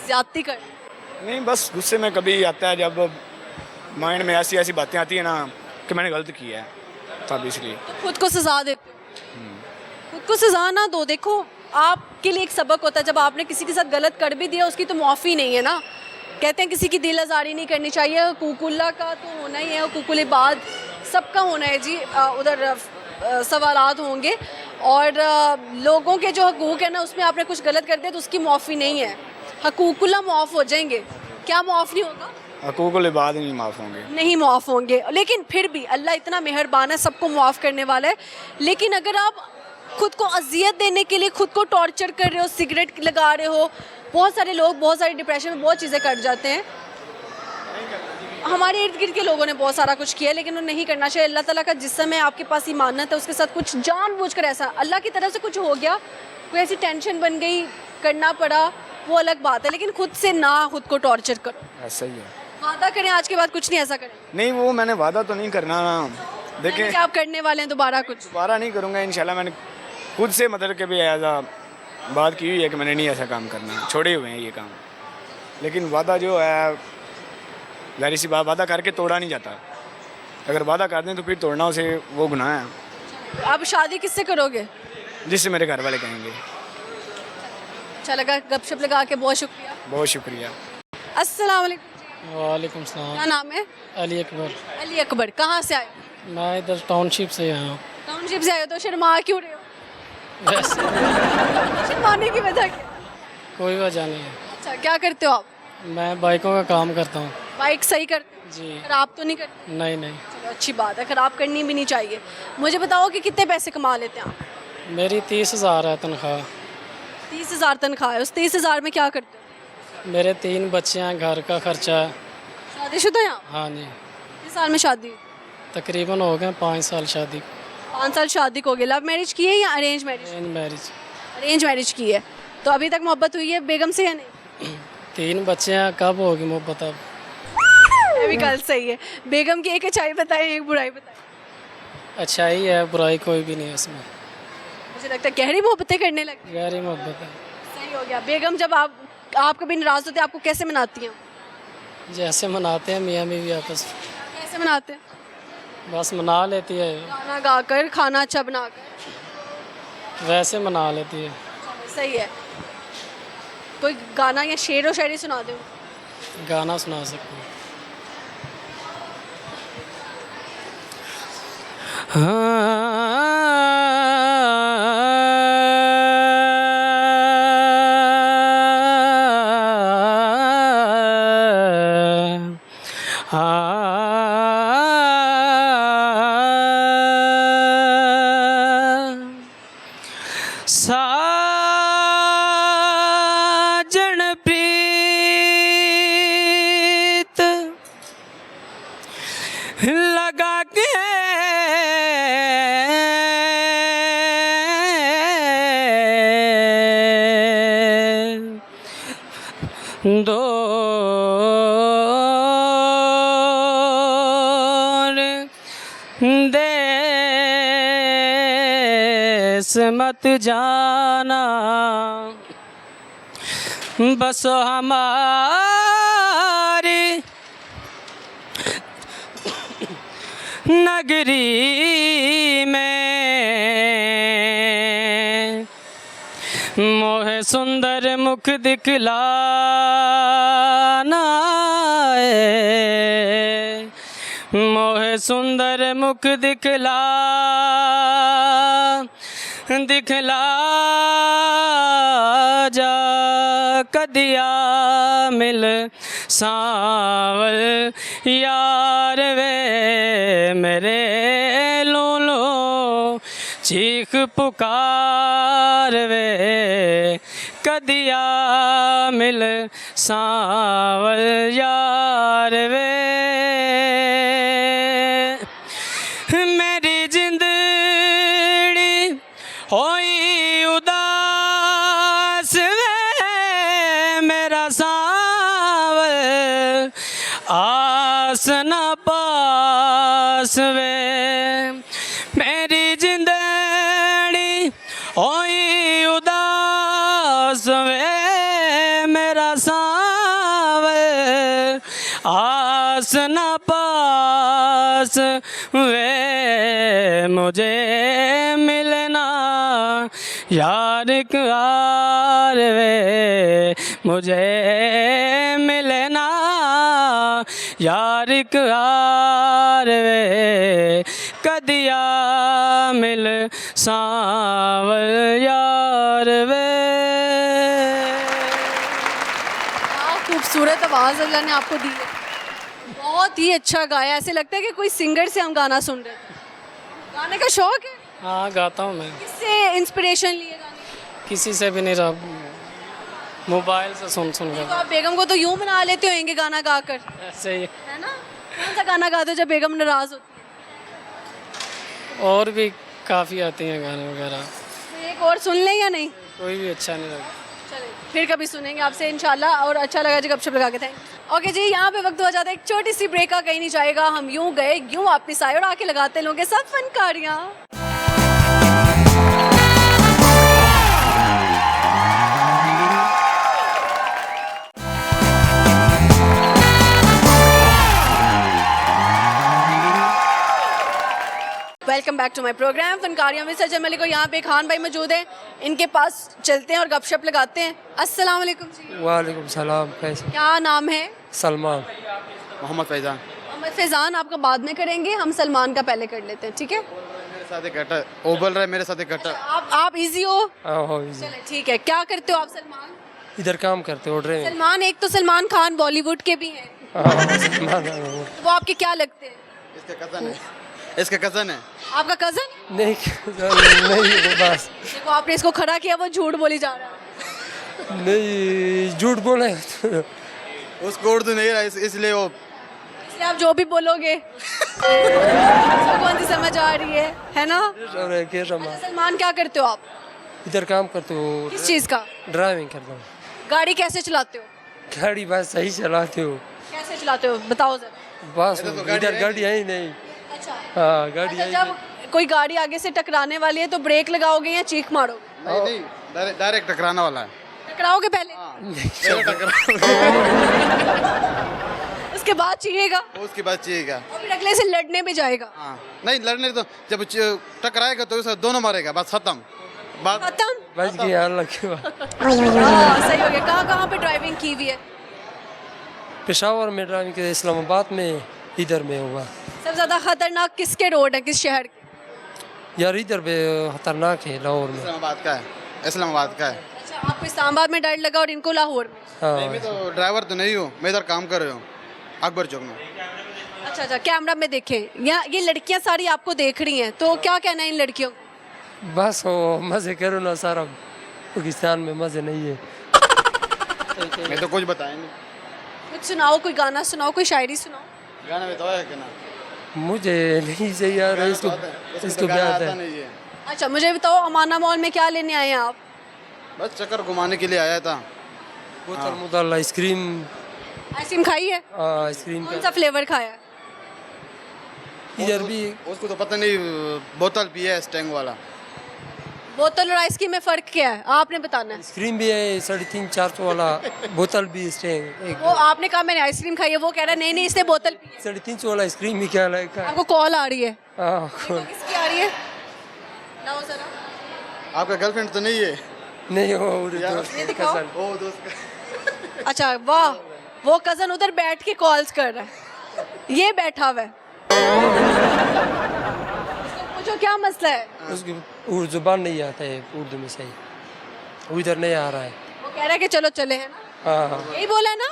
ज्यादती कर? नहीं, बस गुस्से में कभी आता है, जब माइंड में ऐसी ऐसी बातें आती है ना कि मैंने गलत किया है, तब इसलिए। तो खुद को सजा देते हो? खुद को सजा ना दो। देखो आपके लिए एक सबक होता है, जब आपने किसी के साथ गलत कर भी दिया उसकी तो माफ़ी नहीं है ना। कहते हैं किसी की दिल आज़ारी नहीं करनी चाहिए, हुकूकुल्ला का तो होना ही है, हुकूकुल इबाद सबका होना है जी। उधर सवालात होंगे और लोगों के जो हकूक़ है ना उसमें आपने कुछ गलत कर दिया तो उसकी माफ़ी नहीं है। हकूकुल्ला माफ़ हो जाएंगे, क्या माफ़ नहीं होगा? हकूक़ुल इबाद नहीं माफ़ होंगे, नहीं माफ़ होंगे। लेकिन फिर भी अल्लाह इतना मेहरबान है, सबको माफ़ करने वाला है। लेकिन अगर आप खुद को अजियत देने के लिए खुद को टॉर्चर कर रहे हो, सिगरेट लगा रहे हो, बहुत सारे लोग बहुत सारी डिप्रेशन में बहुत चीज़ें कर जाते हैं। हमारे इर्द गिर्द के लोगों ने बहुत सारा कुछ किया, लेकिन वो नहीं करना चाहिए। अल्लाह ताला का जिस्म है, आपके पास ईमानत है, उसके साथ कुछ जानबूझकर ऐसा अल्लाह की तरफ से कुछ हो गया, कोई ऐसी टेंशन बन गई, करना पड़ा, वो अलग बात है। लेकिन खुद से ना खुद को टॉर्चर करो। ऐसा ही है। वादा करें आज के बाद कुछ नहीं ऐसा करें। नहीं, वो मैंने वादा तो नहीं करना ना, देखें क्या आप करने वाले हैं दोबारा कुछ? दोबारा नहीं करूँगा इंशाल्लाह। मैंने खुद से मतलब कि भी ऐसा बात की हुई है कि मैंने नहीं ऐसा काम करना, छोड़े हुए हैं ये काम। लेकिन वादा जो है, ज़ाहिर सी बात, वादा करके तोड़ा नहीं जाता। अगर वादा कर दें तो फिर तोड़ना उसे वो गुनाह है। अब शादी किससे करोगे? जिससे मेरे घर वाले कहेंगे। अच्छा लगा गपशप लगा के, बहुत शुक्रिया। बहुत शुक्रिया। अस्सलाम वालेकुम। वालेकुम क्या सलाम। नाम है? अली अकबर। अली अकबर। कहाँ से आए? मैं इधर टाउनशिप से आया हूँ। टाउनशिप से आए हो तो शर्मा क्यों रहे हो? वैसे शर्माने की वजह क्या? कोई वजह नहीं है। अच्छा, क्या करते हो आप? मैं बाइकों का काम करता हूँ। बाइक सही करते हो? जी। खराब तो नहीं करते? नहीं नहीं, चलो अच्छी बात है, खराब करनी भी नहीं चाहिए। मुझे बताओ कि कितने पैसे कमा लेते हैं आप? मेरी 30,000 है तनख्वाह। 30,000 तनख्वाह है। उस 30,000 में क्या करते हो? मेरे 3 बच्चे हैं, घर का खर्चा है। शादीशुदा हैं आप? हाँ जी, कितने साल में शादी हुई? तकरीबन हो गए 5 साल शादी को। 5 साल शादी को हो गए। लव मैरिज की है या arrange marriage? Arrange marriage. Arrange marriage की है। तो अभी तक मोहब्बत हुई है बेगम से या नहीं? 3 बच्चे हैं, कब होगी मोहब्बत अब? ये भी गल सही है। बेगम की एक अच्छाई बताएं, एक बुराई बताएं। अच्छाई है, बुराई कोई भी नहीं है उसमें। मुझे लगता है गहरी मोहब्बतें करने लगी। गहरी मोहब्बत है। सही हो गया। बेगम जब आप कभी नाराज़ होते हैं आपको कैसे मनाती हैं? जैसे मनाते हैं मियाँ बीवी आपस में। कैसे मनाते हैं? बस मना लेती है, गाना गाकर, खाना अच्छा बनाकर। वैसे मना लेती है। सही है। कोई गाना या शेर व शायरी सुना दो। गाना सुना सकती हूँ। साजन प्रीत लगा के दूर देश मत जाना, बस हमारी नगरी में मोह सुंदर मुख दिखलाना है, मोह सुंदर मुख दिखला जा कदिया मिल सावल यार वे मेरे लोलो चीख पुकार वे कदिया मिल सावल यार वे मेरी जिंदड़ी होई उदास वे मेरा सावल आस न पास वे मेरी जिंदड़ी होई उदास वे मेरा सावल आस न पास वे मुझे मिलना यार यार वे मुझे मिलना यार यार वे कदिया मिल सावल यार वे। खूबसूरत आवाज़ अल्लाह ने आपको दी है, बहुत ही अच्छा गाया। ऐसे लगता है कि कोई सिंगर से हम गाना सुन रहे थे। गाने का शौक है? हाँ गाता हूँ मैं। किससे इंस्पिरेशन लिए गाने? किसी से भी नहीं रहा, मोबाइल से सुन तो कर। आप बेगम को तो यूं मना लेते होंगे गाना गाकर, ऐसे ही है ना? कौन सा गाना गाते हो जब बेगम नाराज होती है? और भी काफ़ी आती हैं गाने वगैरह। तो एक और सुन लें या नहीं? कोई भी अच्छा नहीं लगा। चलिए फिर कभी सुनेंगे आपसे इंशाल्लाह। और अच्छा लगा जी गपशप लगा के। थैंक। ओके जी, यहाँ पे वक्त हो जाता है एक छोटी सी ब्रेक का, कहीं नहीं जाएगा। हम यूं गए यूं वापस आए और आके लगाते हैं लोगों के साथ Funkariyan. Welcome back to my program Funkariyan में सजल मलिक। और यहाँ पे खान भाई मौजूद हैं, इनके पास चलते हैं और गपशप लगाते हैं। अस्सलाम वालेकुम जी। वालेकुम सलाम। कैसे? क्या नाम है? सलमान। मोहम्मद फैज़ान। मोहम्मद फैज़ान आपका बाद में करेंगे, हम सलमान का पहले कर लेते हैं, ठीक है? मेरे साथ एक घटा वो बोल रहा है, मेरे साथ एक घटा। आप इजी हो? हाँ चले ठीक है। क्या करते हो आप सलमान? इधर काम करते हो ड्राइविंग। सलमान, एक तो सलमान खान बॉलीवुड के भी हैं, तो वो आपके क्या लगते हैं? इसका कज़न है, इसका कज़न है। आपका कजन? नहीं नहीं बस देखो आपने इसको खड़ा किया, वो झूठ बोली जा रहा है। नहीं झूठ बोले उसको उर्दू नहीं रहा इसलिए वो इसलिए आप जो भी बोलोगे सबको कौन सी समझ आ रही है ना? अच्छा, सलमान क्या करते हो आप? इधर काम करते हो? किस चीज़ का? ड्राइविंग करता हूँ। गाड़ी कैसे चलाते हो? गाड़ी बस सही चलाते हो? कैसे चलाते हो बताओ जरा। बस इधर गाड़ी है ही नहीं। अच्छा, हाँ गाड़ी अच्छा है ही जब कोई गाड़ी आगे से टकराने वाली है तो ब्रेक लगाओगे या चीख मारोगे? नहीं डायरेक्ट टकराने वाला है। टकराओगे पहले? पहले टकरा उसके बाद चाहिएगा उसके बाद चाहिएगा। और फिर अगले से लड़ने में जाएगा। हाँ नहीं लड़ने तो जब टकराएगा तो उसे दोनों मारेगा, बस खत्म बात खत्म। बच गया अल्लाह की बात। हाँ, सही हो गया। कहाँ कहाँ पे ड्राइविंग की हुई है? पेशावर में ड्राइविंग के, इस्लामाबाद में, इधर में हुआ। सबसे ज्यादा खतरनाक किसके रोड है, किस शहर के? यार इधर पे खतरनाक है, लाहौर में। इस्लामाबाद का है, इस्लामाबाद का है। अच्छा, आपको इस्लामाबाद में डर लगा और इनको लाहौर में। नहीं हाँ मैं तो ड्राइवर तो नहीं हूँ, मैं इधर काम कर रहा हूँ अकबर चौक में। अच्छा अच्छा, कैमरा में देखें। यहाँ ये लड़कियाँ सारी आपको देख रही हैं, तो क्या कहना है इन लड़कियों को? बस वो मज़े करो ना, सारा पाकिस्तान में मज़े नहीं है। मैं तो कुछ बताया नहीं। कुछ सुनाओ, कोई गाना सुनाओ, कोई शायरी सुनाओ। गाना में तो है कि ना, मुझे नहीं चाहिए यार, इसको इसको क्या आता है? नहीं है। अच्छा मुझे बताओ, अमाना मॉल में क्या लेने आए हैं आप? बस चक्कर घुमाने के लिए आया था। बोतल मुदल आइसक्रीम। आइसक्रीम खाई है? आइसक्रीम कौन सा फ्लेवर खाया है? इधर भी उसको तो पता नहीं, बोतल पिया है स्टैंग वाला। बोतल और आइसक्रीम में फ़र्क क्या है, आपने बताना है। आइसक्रीम भी है 350-400 वाला, बोतल भी स्टैंग एक। वो आपने कहा मैंने आइसक्रीम खाई है, वो कह रहा है नहीं नहीं इसने बोतल पी है। 350 वाला आइसक्रीम भी क्या लगा? आपको कॉल आ रही है? हाँ किसकी आ रही है? लाओ जरा। आपका गर्लफ्रेंड तो नहीं है? नहीं वो दोस्त ये दिखाओ। कज़न। ओ दोस्त का। अच्छा वाह, वो कज़न उधर बैठ के कॉल्स कर रहा है, ये बैठा हुआ है। उसको पूछो क्या मसला है। उसकी उर्दू जुबान नहीं आता है, उर्दू में सही वो इधर नहीं आ रहा है। वो कह रहा है कि चलो चले, है ना? हाँ हाँ यही बोला है ना?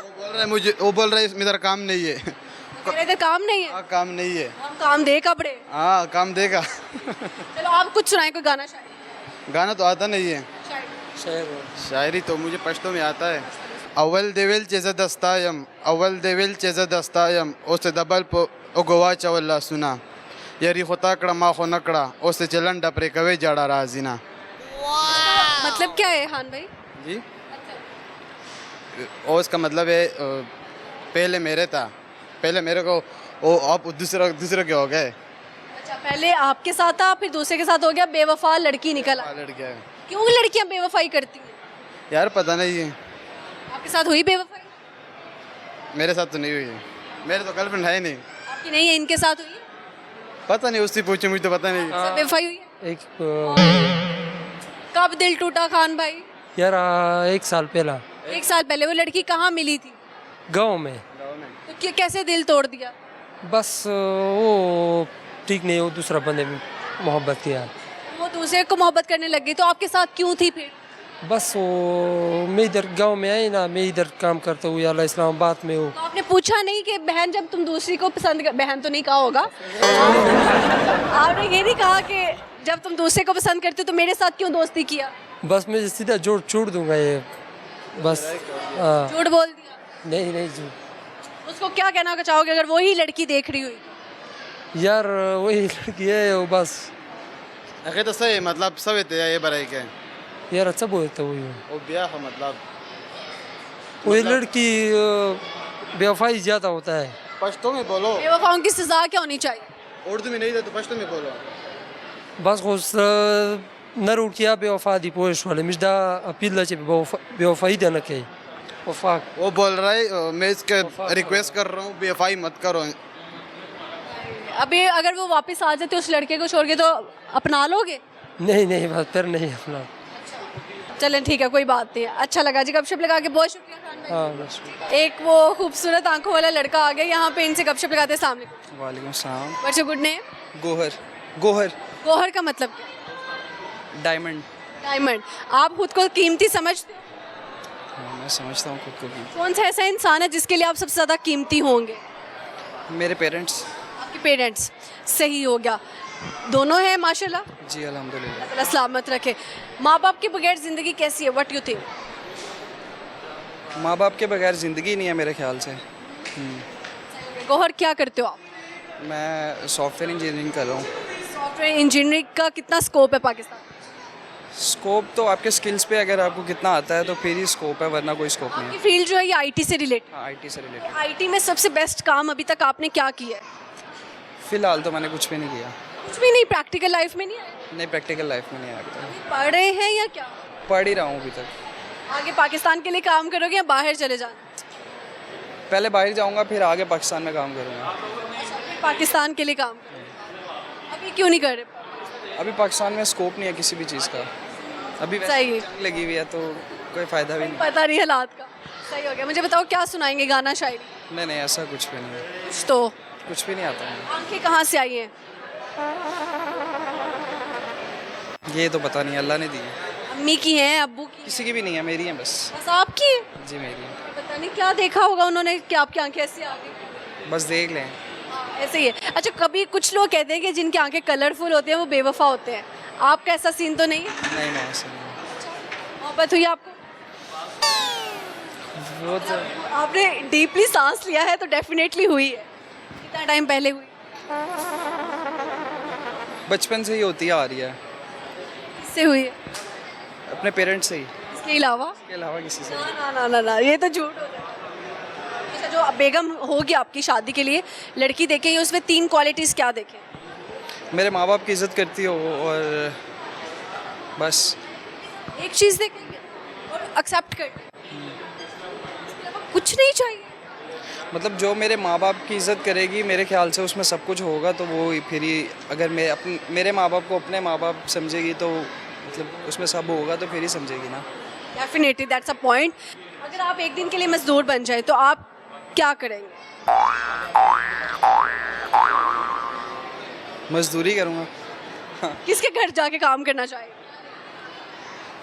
वो बोल रहा है इधर काम नहीं है। कह रहे इधर काम नहीं है। हाँ काम नहीं है। हम काम दे कपड़े। हाँ काम देगा। चलो आप कुछ सुनाए, कोई गाना शायरी। गाना तो आता नहीं है। शायरी। शायरी तो मुझे पश्तो में आता है। अव्वल देवेल चेज़ दस्तायम, अव्वल देवेल चेज़ दस्तायम, ओसे दबल पो ओगोवा चवल्ला सुना, यारी खोता कड़ा मा खो नकड़ा, ओसे चलन डपरे कवे जड़ा राजीना। मतलब क्या है हान भाई? जी और इसका मतलब है पहले मेरे था, पहले मेरे को वो आप दूसरे के हो गए। अच्छा, पहले आपके साथ था, फिर दूसरे के साथ हो गया, बेवफा लड़की निकल आई। लड़कियाँ है क्यों लड़कियां बेवफाई करती हैं? यार पता नहीं है, आपके साथ हुई बेवफाई? मेरे साथ तो नहीं हुई है, मेरे तो गर्लफ्रेंड है ही नहीं। आपकी नहीं है, इनके साथ हुई है? पता नहीं, उससे पूछे, मुझे तो पता नहीं। सब बेवफाई हुई है? एक कब दिल टूटा खान भाई? यार 1 साल पहला 1 साल पहले। वो लड़की कहाँ मिली थी? गांव में। तो कैसे दिल तोड़ दिया? बस वो ठीक नहीं, वो दूसरा बंदे में मोहब्बत किया। वो दूसरे को मोहब्बत करने लग गई, तो आपके साथ क्यों थी फिर? बस वो मैं इधर गांव में आई ना, मैं इधर काम करता हूँ यार इस्लामाबाद में हूँ। तो आपने पूछा नहीं कि बहन जब तुम दूसरी को पसंद कर, बहन तो नहीं कहा होगा आपने ये नहीं कहा कि जब तुम दूसरे को पसंद करते हो तो मेरे साथ क्यों दोस्ती किया? बस मैं सीधा जोड़ छोड़ दूंगा ये, बस। हाँ झूठ बोल दिया? नहीं नहीं झूठ। उसको क्या कहना चाहोगे अगर वही लड़की देख रही हुई? यार वही लड़की है वो, बस। अगर तो सही मतलब सब ये बराई के यार अच्छा बोलता वही वो ब्याह मतलब वही लड़की बेवफाई ज़्यादा होता है। पश्तो में बोलो, बेवफाओं की सजा क्या होनी चाहिए? उर्दू में नहीं दे तो पश्तो में बोलो। बस खुश नर किया बेवफा दी पोश वाले मिजदा अपील चे बेवफाई देना के वफा। वो बोल रहा है मैं इसके रिक्वेस्ट कर रहा हूँ बेवफाई मत करो। अभी अगर वो वापस आ जाते उस लड़के को छोड़ के, तो अपना लोगे? नहीं नहीं बस फिर नहीं अपना। चलें ठीक है, कोई बात नहीं है। अच्छा लगा जी गपशप लगा के, बहुत शुक्रिया खान भाई। हाँ बस। एक वो खूबसूरत आंखों वाला लड़का आ गया यहाँ पे, इनसे गपशप लगाते हैं। सामने वालेकुम सलाम। What's your good name? Gohar. Gohar Gohar का मतलब क्या? डायमंड। डायमंड। आप खुद को कीमती समझते हो? हाँ, मैं समझता हूँ खुद को भी। कौन सा ऐसा इंसान है जिसके लिए आप सबसे ज़्यादा कीमती होंगे? मेरे पेरेंट्स। आपके पेरेंट्स। सही हो गया, दोनों हैं माशाल्लाह। जी अल्हम्दुलिल्लाह। अल्लाह सलामत रखे। माँ बाप के बगैर ज़िंदगी कैसी है? What you think? माँ बाप के बगैर ज़िंदगी नहीं है मेरे ख्याल से। गोहर क्या करते हो आप? मैं सॉफ्टवेयर इंजीनियरिंग कर रहा हूँ। सॉफ्टवेयर इंजीनियरिंग का कितना स्कोप है पाकिस्तान? स्कोप तो आपके स्किल्स पे, अगर आपको कितना आता है तो फिर ही स्कोप है, वरना कोई स्कोप नहीं आपकी है। फील्ड जो है ये आईटी से रिलेटेड। हाँ आईटी से रिलेटेड। आईटी में सबसे बेस्ट काम अभी तक आपने क्या किया है? फ़िलहाल तो मैंने कुछ भी नहीं किया। कुछ भी नहीं? प्रैक्टिकल लाइफ में नहीं आया? नहीं प्रैक्टिकल लाइफ में नहीं आया अभी तक। पढ़ रहे हैं या क्या? पढ़ ही रहा हूँ अभी तक। आगे पाकिस्तान के लिए काम करोगे या बाहर चले जाना? पहले बाहर जाऊंगा, फिर आगे पाकिस्तान में काम करूंगा। पाकिस्तान के लिए काम कर रहे हैं। अभी क्यों नहीं कर रहे? अभी पाकिस्तान में स्कोप नहीं है किसी भी चीज़ का, अभी वैसे सही है। जंग लगी हुई है तो कोई फ़ायदा भी नहीं। पता नहीं हालात का। सही हो गया। मुझे बताओ क्या सुनाएंगे, गाना शायरी? नहीं नहीं, ऐसा कुछ भी नहीं है, कुछ तो। कुछ भी नहीं आता है। आंखें कहाँ से आई हैं? ये तो पता नहीं, अल्लाह ने दी है। अम्मी की हैं, अब्बू की? किसी की भी नहीं है, मेरी है बस। बस आपकी है? जी मेरी है, पता नहीं क्या देखा होगा उन्होंने कि आपकी आंखें ऐसी आ गई। बस देख लें। ऐसे ही है। अच्छा, कभी कुछ लोग कहते हैं कि जिनकी आंखें कलरफुल होती हैं वो बेवफा होते हैं, आपका ऐसा सीन तो नहीं है? नहीं नहीं, ऐसा नहीं। मोहब्बत हुई आपको? वो तो आपने डीपली सांस लिया है तो डेफिनेटली हुई है। कितना टाइम पहले हुई? बचपन से ही होती आ रही है, किससे हुई है? अपने पेरेंट्स से ही, इसके अलावा? इसके अलावा किसी से। ना ना ना ना, ये तो झूठ हो जाएगा। अच्छा, जो बेगम होगी आपकी शादी के लिए लड़की देखेंगे, उसमें 3 क्वालिटीज़ क्या देखें? मेरे माँ बाप की इज़्ज़त करती हो और बस। एक चीज़ देखेंगे और एक्सेप्ट कर कुछ नहीं चाहिए? मतलब जो मेरे माँ बाप की इज़्ज़त करेगी, मेरे ख्याल से उसमें सब कुछ होगा, तो वो फिर ही अगर मेरे माँ बाप को अपने माँ बाप समझेगी तो मतलब उसमें सब होगा तो फिर ही समझेगी ना। Definitely, that's a point. अगर आप एक दिन के लिए मजदूर बन जाए तो आप क्या करेंगे? मजदूरी करूँगा। किसके घर जाके काम करना चाहेंगे?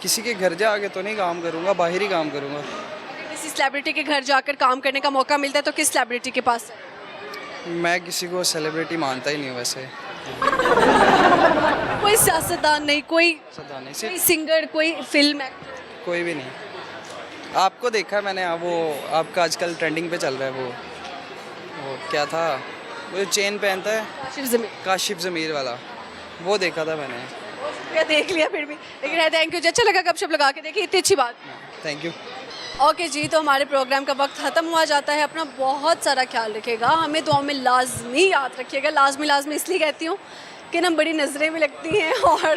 किसी के घर जाके तो नहीं काम करूँगा, बाहर ही काम करूँगा। अगर किसी सेलिब्रिटी के घर जाकर काम करने का मौका मिलता है तो किस सेलिब्रिटी के पास है? मैं किसी को सेलिब्रिटी मानता ही नहीं हूँ वैसे। कोई सियासतदान नहीं, कोई सदा नहीं, कोई सिर्फ सिंगर, कोई फिल्म एक्टर? कोई भी नहीं। आपको देखा मैंने, वो आपका आजकल ट्रेंडिंग पे चल रहा है, वो क्या था, वो जो चेन पहनता है, काशिफ ज़मीर। काशिफ ज़मीर वाला, वो देखा था मैंने। शुक्रिया, देख लिया फिर भी, लेकिन है थैंक यू जी। अच्छा लगा गपशप लगा के, देखिए इतनी अच्छी बात। Thank you. ओके जी, तो हमारे प्रोग्राम का वक्त ख़त्म हुआ जाता है। अपना बहुत सारा ख्याल रखिएगा, हमें दुआ में लाजमी याद रखिएगा। लाजमी इसलिए कहती हूँ कि ना बड़ी नज़रें भी लगती हैं और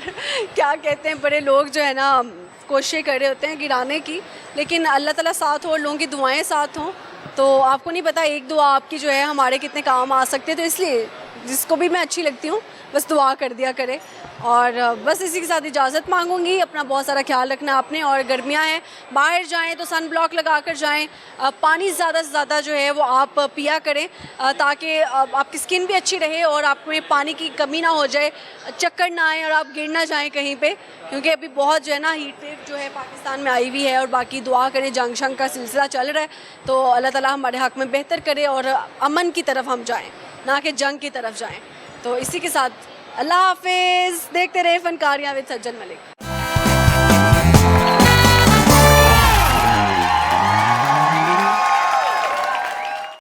क्या कहते हैं, बड़े लोग जो है ना कोशिश कर रहे होते हैं गिराने की, लेकिन अल्लाह ताला साथ हो, लोगों की दुआएं साथ हों, तो आपको नहीं पता एक दुआ आपकी जो है हमारे कितने काम आ सकते हैं। तो इसलिए जिसको भी मैं अच्छी लगती हूँ बस दुआ कर दिया करे। और बस इसी के साथ इजाज़त मांगूंगी। अपना बहुत सारा ख्याल रखना आपने, और गर्मियाँ हैं, बाहर जाएं तो सन ब्लॉक लगा कर जाएँ। पानी ज़्यादा से ज़्यादा जो है वो आप पिया करें ताकि आपकी स्किन भी अच्छी रहे और आप में पानी की कमी ना हो जाए, चक्कर ना आए और आप गिर ना जाएँ कहीं पे, क्योंकि अभी बहुत जो है ना हीट वेव जो है पाकिस्तान में आई हुई है। और बाकी दुआ करें, जंग शंग का सिलसिला चल रहा है, तो अल्लाह ताला हमारे हक़ में बेहतर करे और अमन की तरफ हम जाएँ, ना कि जंग की तरफ जाएँ। तो इसी के साथ अल्लाह हाफिज़। देखते रहे फनकारियाँ विद सज्जन मलिक।